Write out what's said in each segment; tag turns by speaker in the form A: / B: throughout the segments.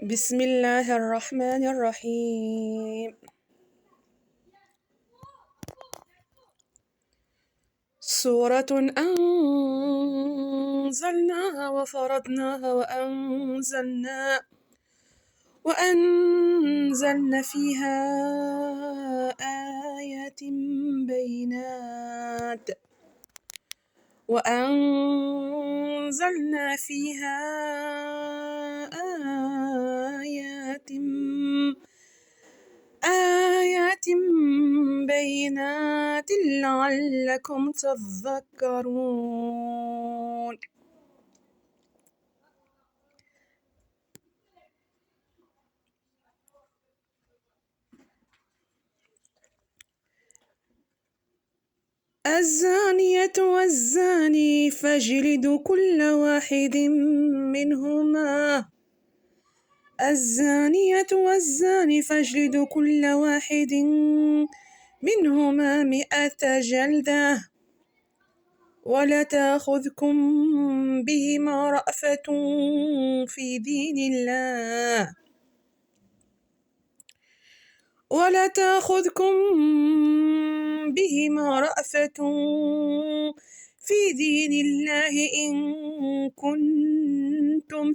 A: بسم الله الرحمن الرحيم. سورة أنزلناها وفرضناها وأنزلنا فيها آيات بينات وأنزلنا فيها آيات آيات بينات لعلكم تذكرون. الزانية والزاني فاجلدوا كل واحد منهما الزانية والزاني فاجلدوا كل واحد منهما 100 جلدة ولا تأخذكم بهما رأفة في دين الله ولا تأخذكم بهما رأفة في دين الله إن كنتم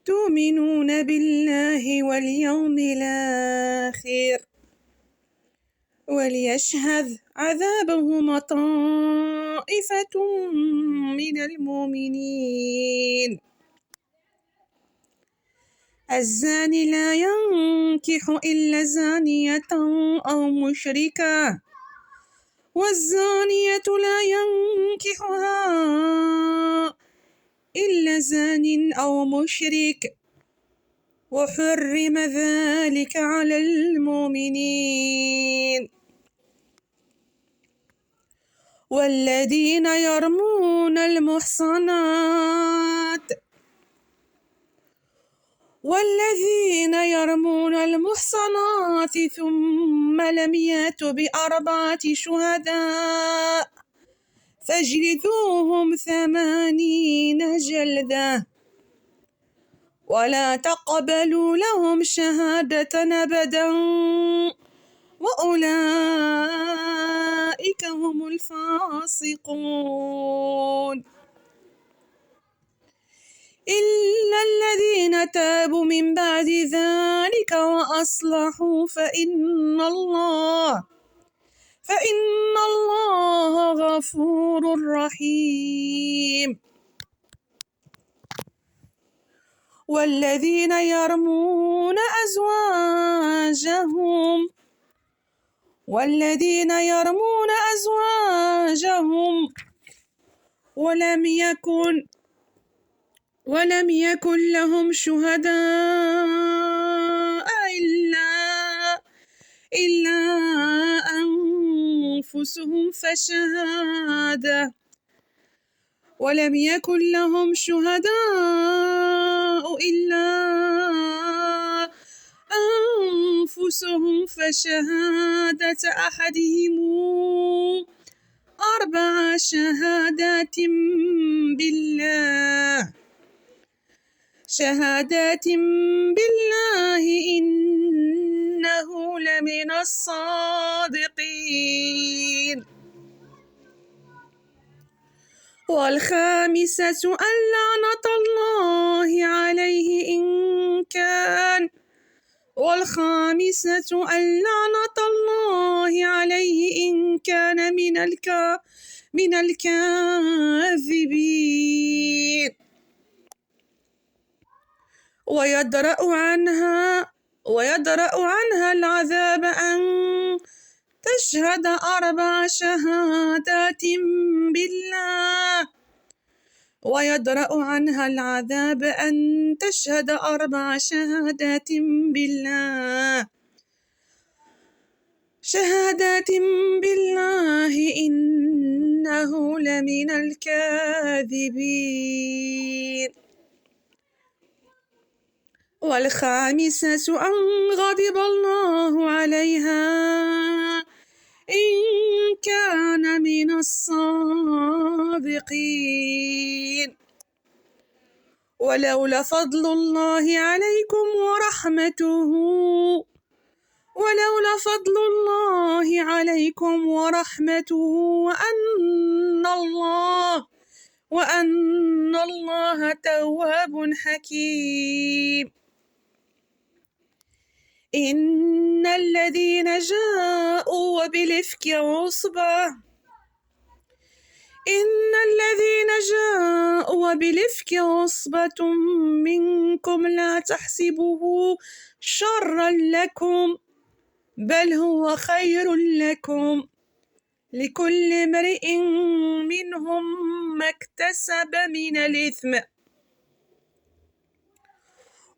A: تؤمنون بالله واليوم الآخر وليشهد عذابهما طائفة من المؤمنين. الزاني لا ينكح إلا زانية أو مشركة والزانية لا ينكحها إلا زان أو مشرك وحرم ذلك على المؤمنين. والذين يرمون المحصنات ثم لم يأتوا ب4 شهداء فاجلدوهم 80 جلدة ولا تقبلوا لهم شهادة أبدا وأولئك هم الفاسقون. إلا الذين تابوا من بعد ذلك وأصلحوا فإن الله غفور رحيم. والذين يرمون أزواجهم ولم يكن لهم شهداء إلا أنفسهم فشهادة أحدهم 4 شهادات بالله إنه لمن الصادقين. والخامسة أن لعنة الله عليه إن كان من الكاذبين ويدرأ عنها العذاب أن تشهد 4 شهادات بالله إنه لمن الكاذبين. والخامسة أن غضب الله عليها إن كان من الصادقين ولولا فضل الله عليكم ورحمته ولولا فضل الله عليكم ورحمته وأن الله تواب حكيم. إن الذين جاءوا بالإفك عصبة منكم لا تحسبوه شرا لكم بل هو خير لكم لكل امرئ منهم ما اكتسب من الإثم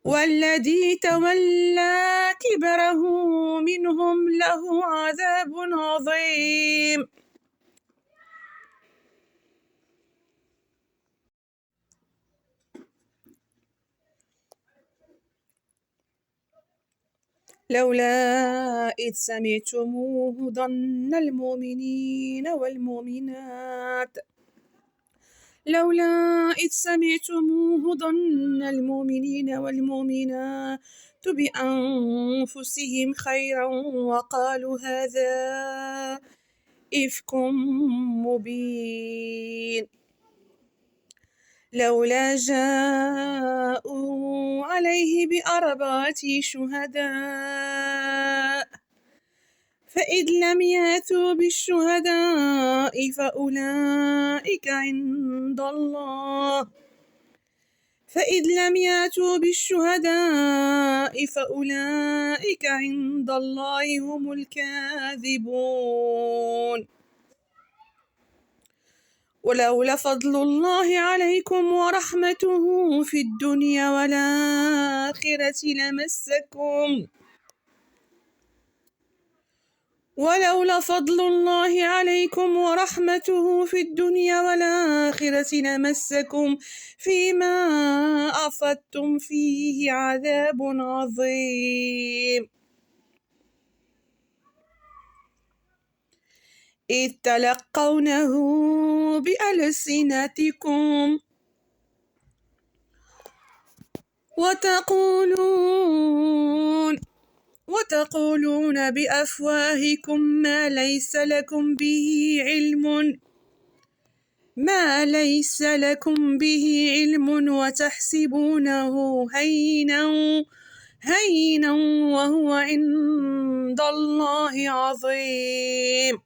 A: والذي تولى كبره منهم له عذاب عظيم. لولا إذ سمعتموه ظن المؤمنين والمؤمنات بأنفسهم خيرا وقالوا هذا إفك مبين. لولا جاءوا عليه بأربعة شهداء فإذ لم يأتوا بالشهداء فأولئك عند الله هم الكاذبون. ولولا فضل الله عليكم ورحمته في الدنيا والآخرة لمسكم فيما أفضتم فيه عذاب عظيم. إذ تلقونه بألسنتكم وتقولون بأفواهكم ما ليس لكم به علم وتحسبونه هينا وهو عند الله عظيم.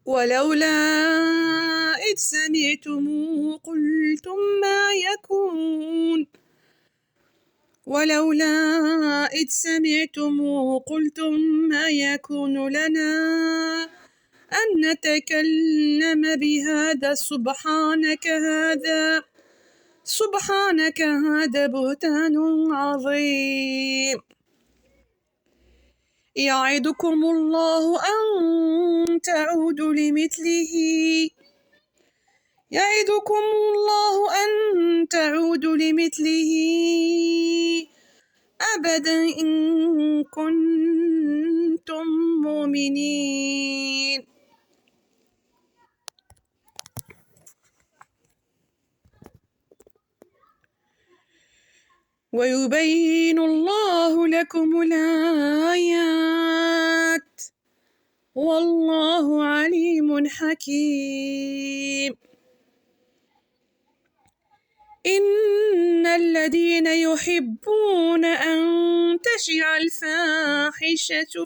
A: ولولا إذ سمعتموه قلتم ما يكون لنا أن نتكلم بهذا سبحانك هذا بهتان عظيم. يعظكم الله أن تعودوا لمثله أبدا إن كنتم مؤمنين. ويبين الله لكم الآيات والله عليم حكيم. إن الذين يحبون أن تشيع الفاحشة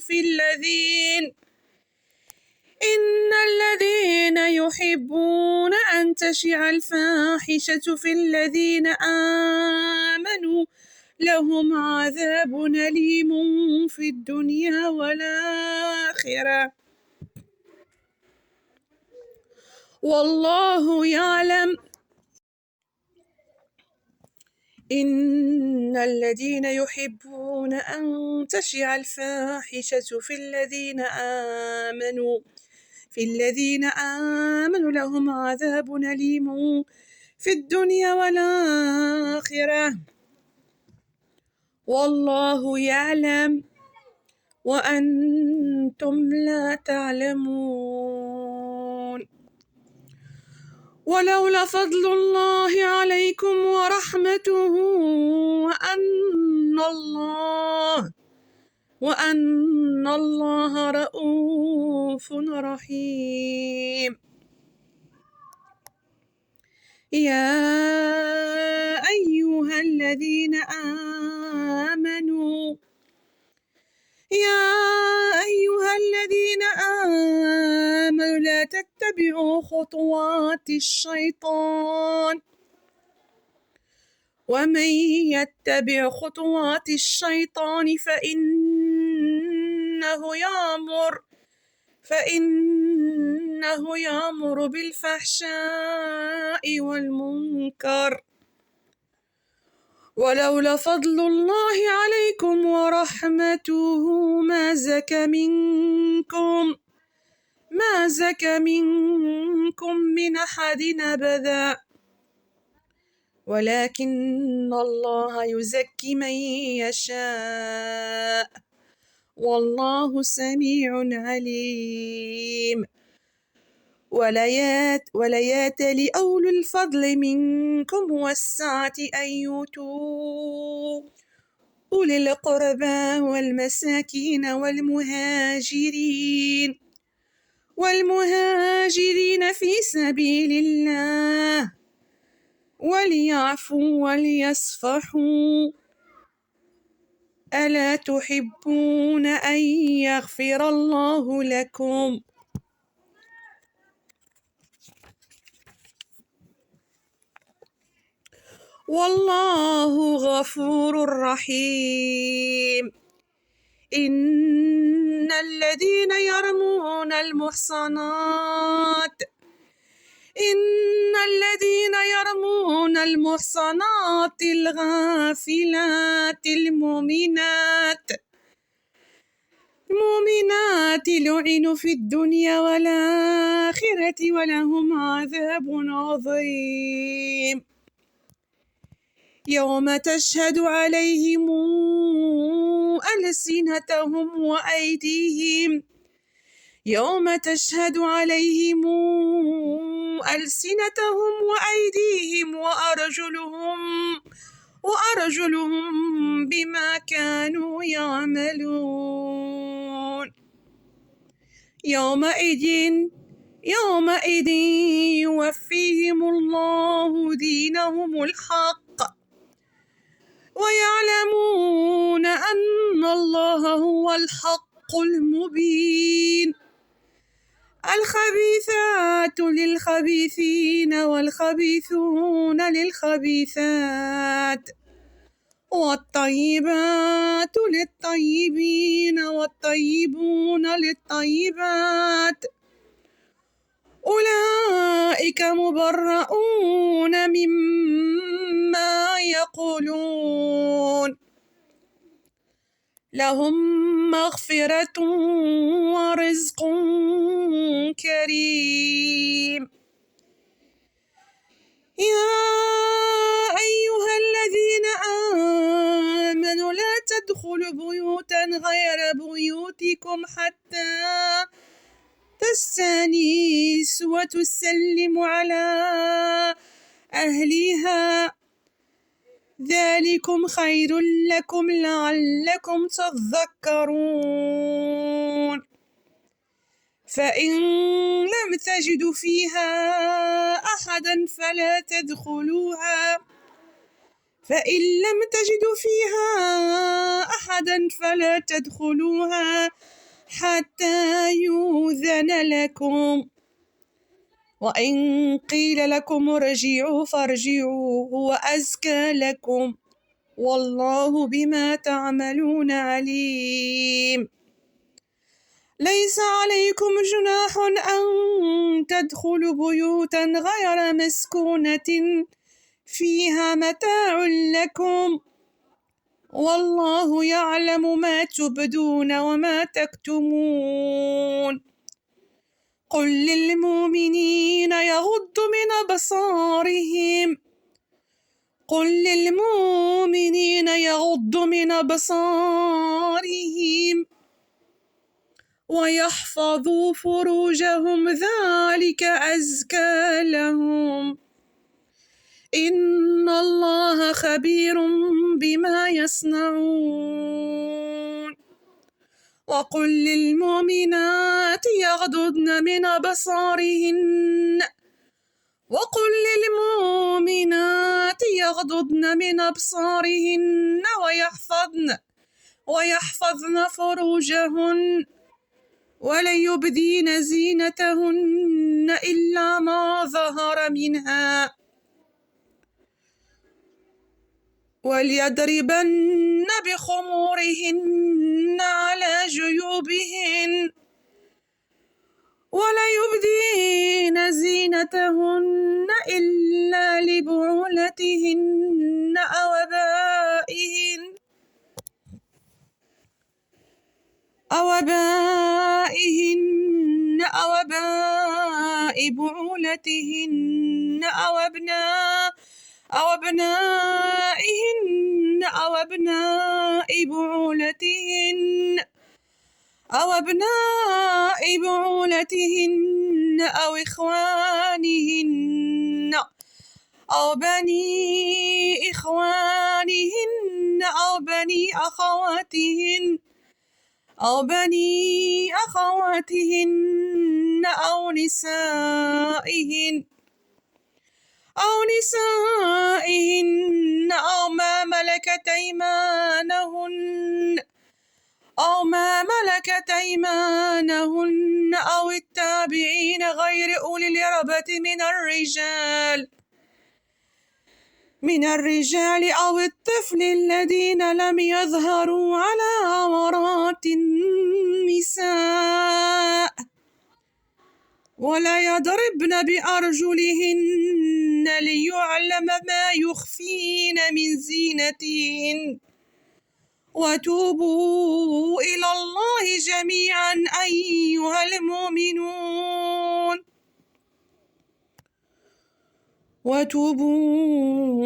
A: في الذين آمنوا لهم عذاب أليم في الدنيا والآخرة والله يعلم. إن الذين يحبون أن تشيع الفاحشة في الذين آمنوا لهم عذاب أليم في الدنيا والآخرة والله يعلم وأنتم لا تعلمون. ولولا فضل الله عليكم ورحمته وأن الله رؤوف رحيم. يا أيها الذين آمنوا لا تتبعوا خطوات الشيطان، ومن يتبع خطوات الشيطان فإنه يأمر بالفحشاء والمنكر. ولولا فضل الله عليكم ورحمته ما زكى منكم من أحد أبدا، ولكن الله يزكي من يشاء، والله سميع عليم. وليات لأولي الفضل منكم والسعة أن يؤتوا أولي القربى والمساكين والمهاجرين في سبيل الله، وليعفوا وليصفحوا. ألا تحبون أن يغفر الله لكم؟ والله غفور رحيم. إن الذين يرمون المحصنات الغافلات المؤمنات لعنوا في الدنيا والآخرة ولهم عذاب عظيم. يوم تشهد عليهم ألسنتهم وأيديهم وأرجلهم بما كانوا يعملون. يومئذ يوفيهم الله دينهم الحق، ويعلمون أن الله هو الحق المبين. الخبيثات للخبيثين والخبيثون للخبيثات، والطيبات للطيبين والطيبون للطيبات، أولئك مبرؤون مما يقولون، لهم مغفرة ورزق كريم. يا أيها الذين آمنوا لا تدخلوا بيوتا غير بيوتكم حتى تستأنسوا وتسلموا على أهلها، ذلكم خير لكم لعلكم تذكرون. فإن لم تجدوا فيها أحدا فلا تدخلوها حتى يؤذن لكم، وإن قيل لكم ارجعوا فارجعوا هو أزكى لكم، والله بما تعملون عليم. ليس عليكم جناح أن تدخلوا بيوتا غير مسكونة فيها متاع لكم، والله يعلم ما تبدون وما تكتمون. قل للمؤمنين يغضوا من أبصارهم ويحفظوا فروجهم ذلك أزكى لهم إن الله خبير بما يصنعون وقل للمؤمنات يغضضن من أبصارهن ويحفظن فروجهن ولا يبدين زينتهن إلا ما ظهر منها وليضربن بخمورهن على جيوبهن ولا يبدين زينتهن إلا لبعولتهن أو آبائهن بعولتهن أو أبنائهن أو أبناء بعولتهن أو إخوانهن أو بني إخوانهن أو بني أخواتهن أو نسائهن أو ما ملكت أيمانهن أو التابعين غير أولي الإربة من الرجال أو الطفل الذين لم يظهروا على عورات النساء ولا يضربن بأرجلهن ليعلم ما يخفين من زينتهن وتوبوا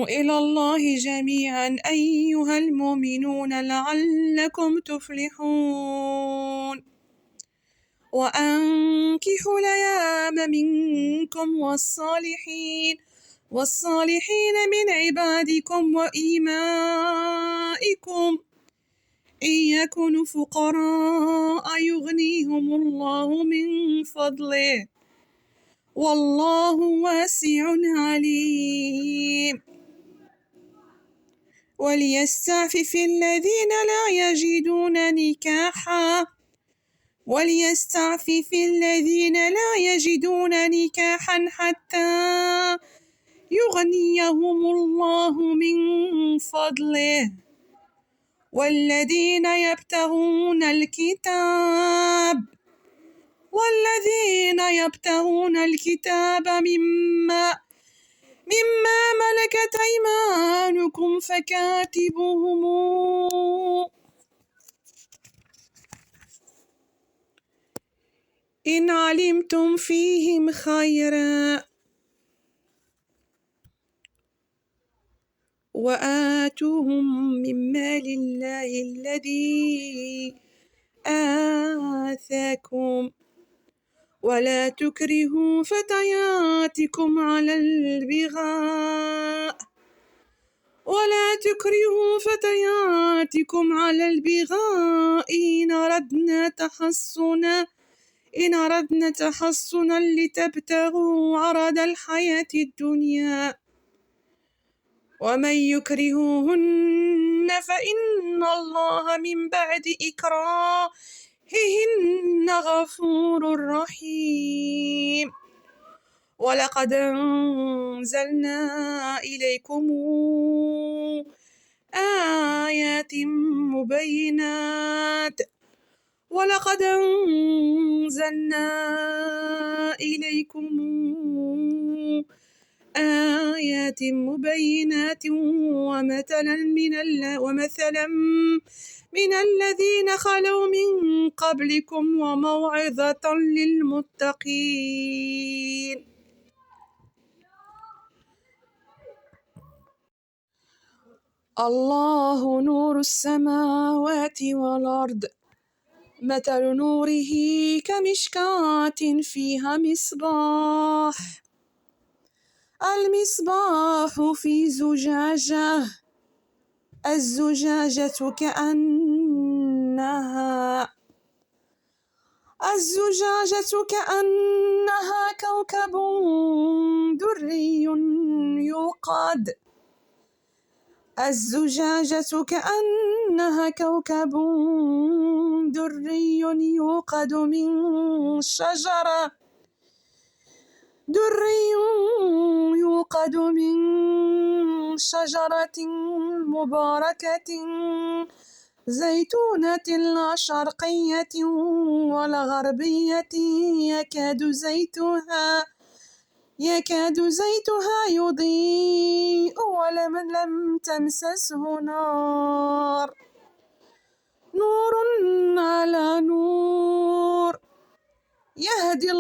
A: إلى الله جميعا أيها المؤمنون لعلكم تفلحون وأنكحوا الأيام منكم والصالحين من عبادكم وإمائكم إن يكونوا فقراء يغنيهم الله من فضله والله واسع عليم وليستعفف الذين لا يجدون نكاحا حتى يغنيهم الله من فضله والذين يبتغون الكتاب مما ملكت أيمانكم فكاتبوهم إن علمتم فيهم خيرا وآتوهم من مال الله الذي آتاكم ولا تكرهوا فتياتكم على البغاء إن أردنا تحصنا لتبتغوا عرض الحياة الدنيا ومن يكرههن فإن الله من بعد إكراههن غفور رحيم ولقد أنزلنا إليكم آيات مبينات ومثلا من الذين خلوا من قبلكم وموعظة للمتقين الله نور السماوات والأرض مثل نوره كمشكاة فيها مصباح، المصباح في زجاجة، الزجاجة كأنها كوكب دري يوقد، الزجاجة كأنها كوكب دري يوقد من شجرة مباركة زيتونة لا شرقية ولا غربية يكاد زيتها يضيء ولو لم تمسسه نار، نور على نور، يهدي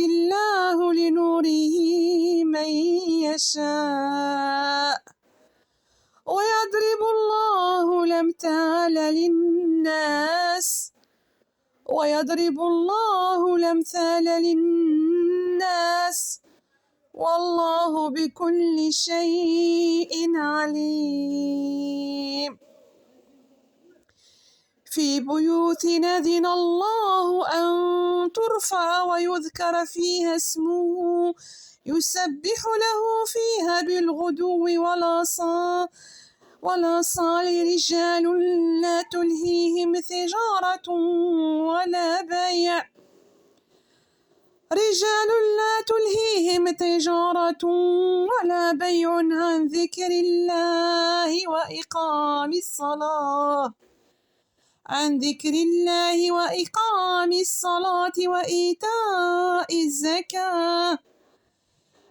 A: الله لنوره من يشاء، ويضرب الله الأمثال للناس والله بكل شيء عليم. في بيوت أذن الله أن ترفع ويذكر فيها اسمه يسبح له فيها بالغدو والآصال رجال لا تلهيهم تجارة ولا بيع عن ذكر الله وإقام الصلاة وإيتاء الزكاة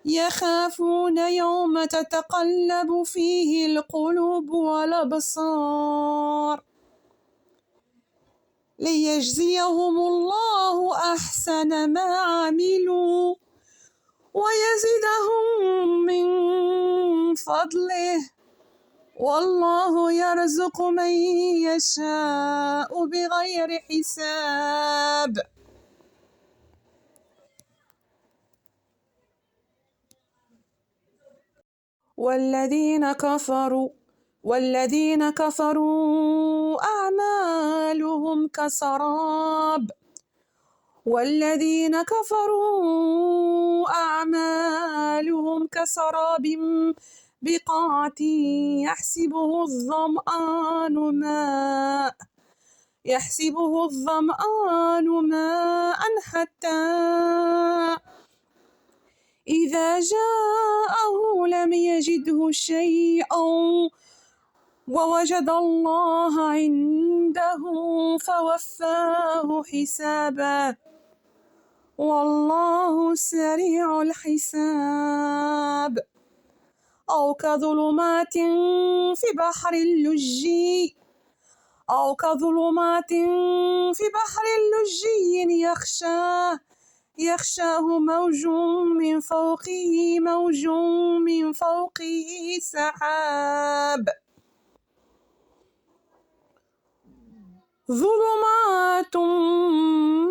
A: يخافون يوم تتقلب فيه القلوب والأبصار ليجزيهم الله أحسن ما عملوا ويزيدهم من فضله والله يرزق من يشاء بغير حساب. والذين كفروا أعمالهم كسراب بقعة يحسبه الظمآن ماء حتى إذا جاءه لم يجده شيئا ووجد الله عنده فوفاه حسابه والله سريع الحساب. أو كظلمات في بحر اللجي يخشاه موج من فوقه سحاب ظلمات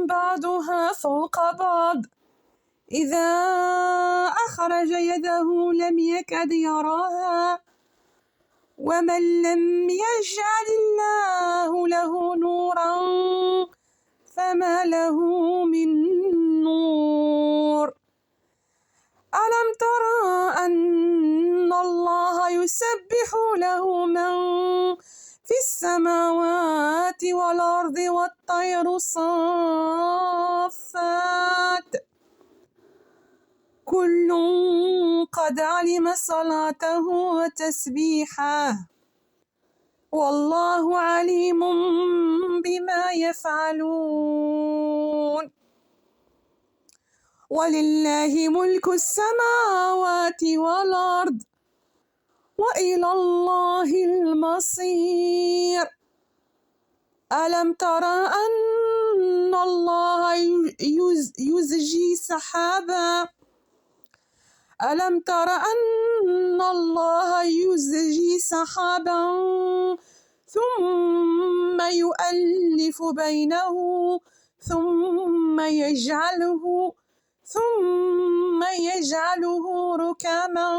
A: بعضها فوق بعض إذا أخرج يده لم يكد يراها ومن لم يجعل الله له نورا فما له من نور. ألم ترى أن الله يسبح له من في السماوات والأرض والطير صافات كل قد علم صلاته وتسبيحه والله عليم بما يفعلون. ولله ملك السماوات والأرض وإلى الله المصير. ألم تر أن الله يزجي سحابا ثم يؤلف بينه ثم يجعله ركاما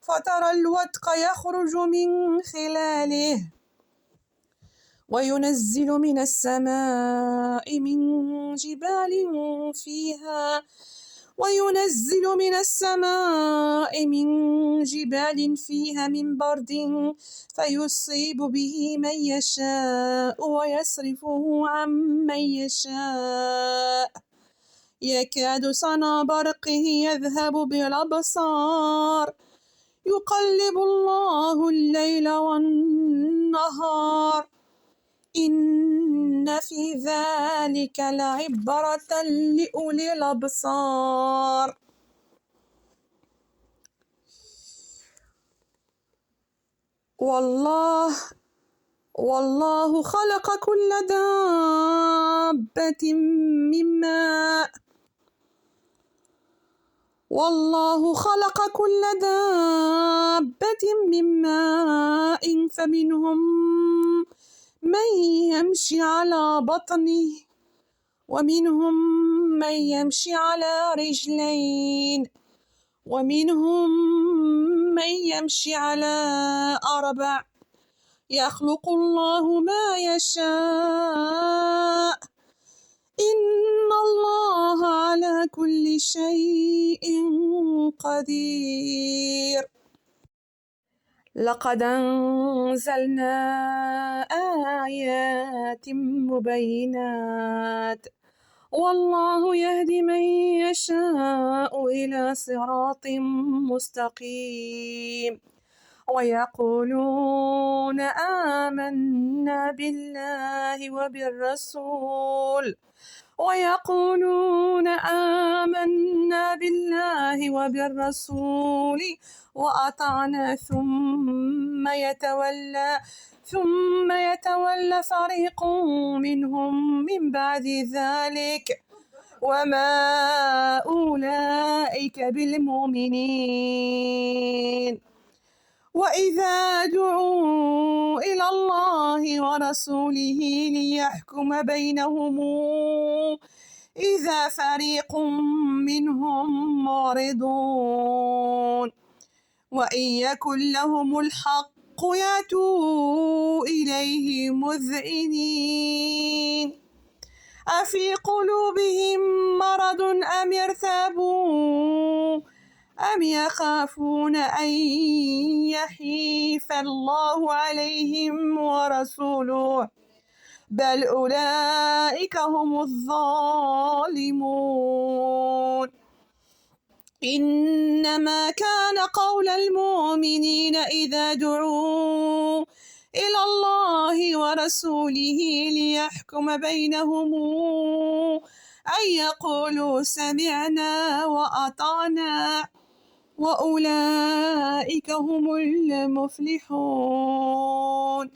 A: فترى الودق يخرج من خلاله وينزل من السماء من جبال فيها من برد فيصيب به من يشاء ويصرفه عن من يشاء يكاد سنا برقه يذهب بالأبصار يقلب الله الليل والنهار إن في ذلك لعبرة لأولي الأبصار. والله خلق كل دابة من ماء فمنهم من يمشي على بطنه ومنهم من يمشي على رجلين ومنهم من يمشي على 4 يخلق الله ما يشاء إن الله على كل شيء قدير. لقد أنزلنا آيات مبينات والله يهدي من يشاء إلى صراط مستقيم ويقولون آمنا بالله وبالرسول وأطعنا ثم يتولى فريق منهم من بعد ذلك وما أولئك بالمؤمنين وإذا دعوا إلى الله ورسوله ليحكم بينهم إذا فريق منهم معرضون وإن يكن لهم الحق يأتوا إليه مذعنين أفي قلوبهم مرض أم ارتابوا أم يخافون أن يحيف الله عليهم ورسوله بل أولئك هم الظالمون. إنما كان قول المؤمنين إذا دعوا إلى الله ورسوله ليحكم بينهم أن يقولوا سمعنا وأطعنا وأولئك هم المفلحون.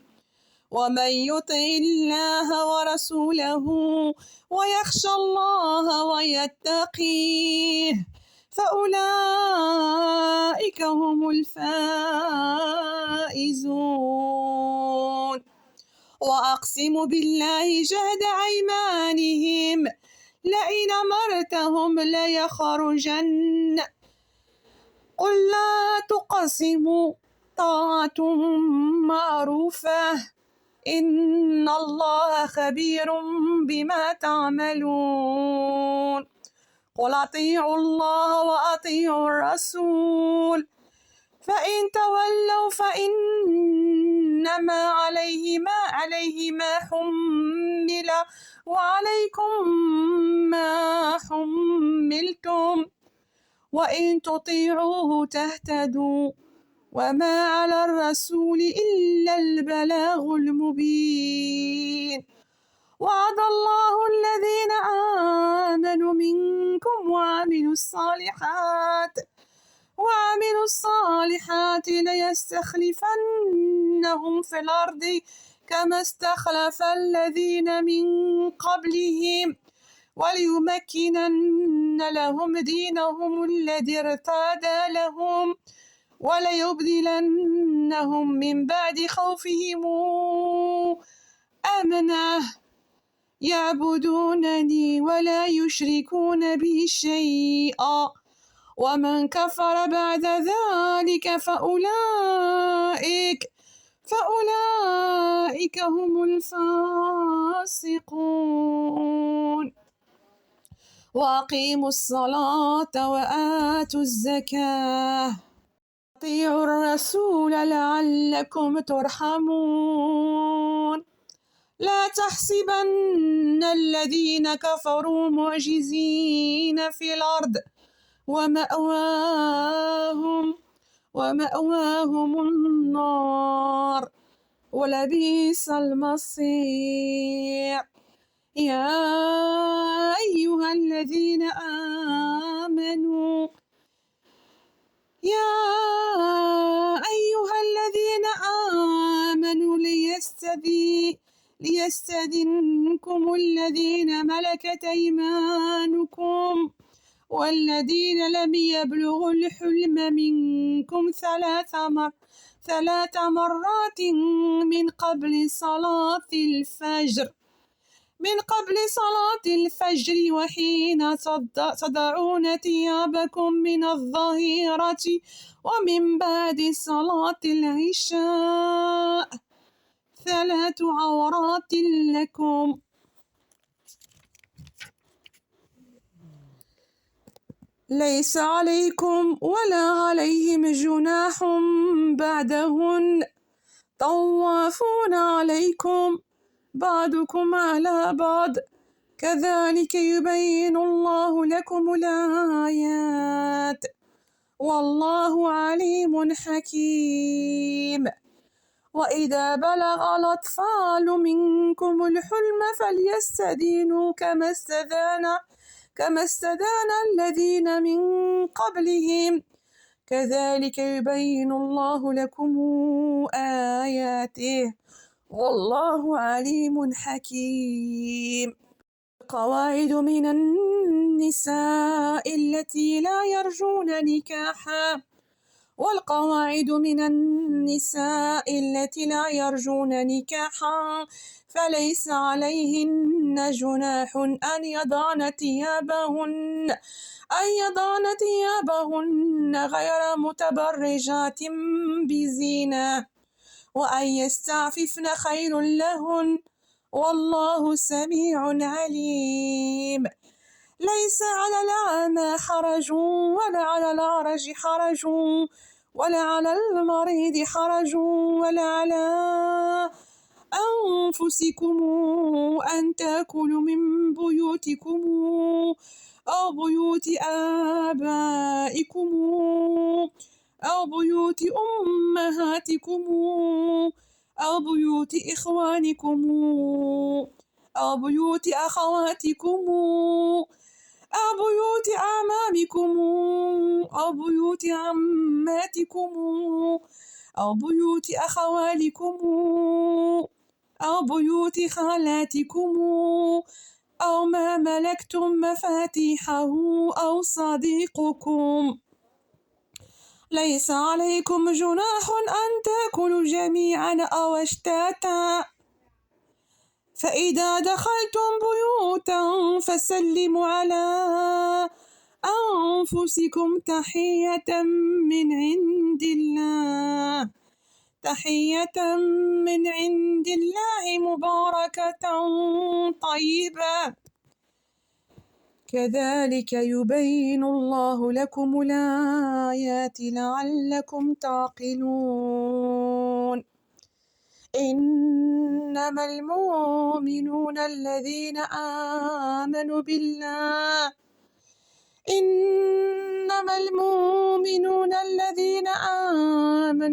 A: ومن يطع الله ورسوله ويخشى الله ويتقيه فأولئك هم الفائزون. وأقسموا بالله جهد أيمانهم لئن أمرتهم ليخرجن قل لا تقسموا طاعة معروفة إن الله خبير بما تعملون. قل أطيعوا الله وأطيعوا الرسول فإن تولوا فإنما عليه ما حمل وعليكم ما حملتم وإن تطيعوه تهتدوا وما على الرسول إلا البلاغ المبين. وعد الله الذين آمنوا منكم وعملوا الصالحات ليستخلفنهم في الأرض كما استخلف الذين من قبلهم وليمكنن لهم دينهم الذي ارتضى لهم وليبدلنهم من بعد خوفهم أمنا يعبدونني ولا يشركون بي شيئا ومن كفر بعد ذلك فأولئك هم الفاسقون وأقيموا الصلاة وآتوا الزكاة أطيعوا الرسول لعلكم ترحمون لا تحسبن الذين كفروا معجزين في الأرض ومأواهم النار ولبئس المصير يا أيها الذين آمنوا ليستأذنكم الذين ملكت أيمانكم والذين لم يبلغوا الحلم منكم ثلاث مرات من قبل صلاة الفجر وحين تضعون ثيابكم من الظهيرة ومن بعد صلاة العشاء 3 عورات لكم ليس عليكم ولا عليهم جناح بعدهن طوافون عليكم بعضكم على بعض كذلك يبين الله لكم الآيات والله عليم حكيم وإذا بلغ الأطفال منكم الحلم فليستأذنوا كما استدان الذين من قبلهم كذلك يبين الله لكم آياته والله عليم حكيم القواعد من النساء التي لا يرجون نكاحا والقواعد من النساء التي لا يرجون نكاحا فليس عليهن جناح أن يضعن ثيابهن غير متبرجات بزينة وأن يستعففن خير لهن والله سميع عليم ليس على الأعمى حرج ولا على الأعرج حرج ولا على المريض حرج ولا على أنفسكم أن تأكلوا من بيوتكم أو بيوت آبائكم أو بيوت أمهاتكم أو بيوت إخوانكم أو بيوت أخواتكم أو بيوت أعمامكم أو بيوت عماتكم أو بيوت أخوالكم أو بيوت خالاتكم أو ما ملكتم مفاتيحه أو صديقكم ليس عليكم جناح أن تأكلوا جميعا أو أشتاتا فإذا دخلتم بيوتا فسلموا على أنفسكم تحية من عند الله مباركة طيبة كذلك يبين الله لكم الآيات لعلكم تعقلون إنما المؤمنون الذين آمنوا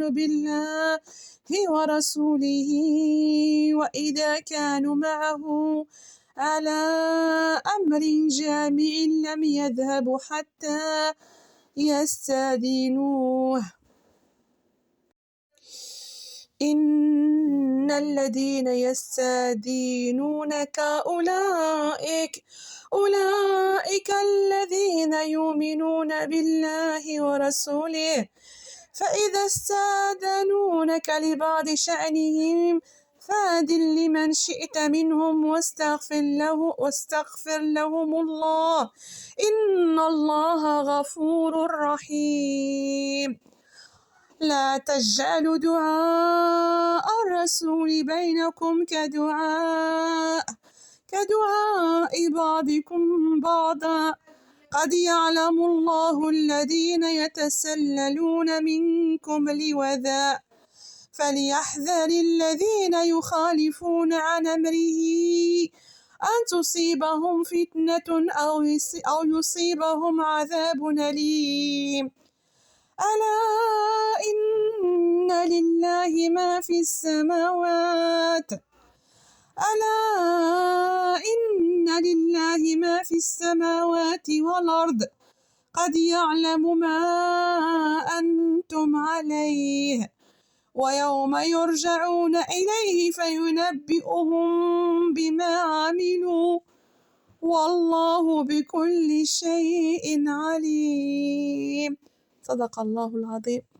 A: بالله ورسوله وإذا كانوا معه على أمر جامع لم يذهبوا حتى يستأذنوه إن الذين يستأذنونك أولئك الذين يؤمنون بالله ورسوله فإذا استأذنونك لبعض شأنهم فأذن لمن شئت منهم واستغفر لهم الله إن الله غفور رحيم. لا تجعلوا دعاء الرسول بينكم كدعاء بعضكم بعضا قد يعلم الله الذين يتسللون منكم لواذا فليحذر الذين يخالفون عن أمره أن تصيبهم فتنة أو يصيبهم عذاب أليم. ألا إن لله ما في السماوات والأرض قد يعلم ما أنتم عليه ويوم يرجعون إليه فينبئهم بما عملوا والله بكل شيء عليم. صدق الله العظيم.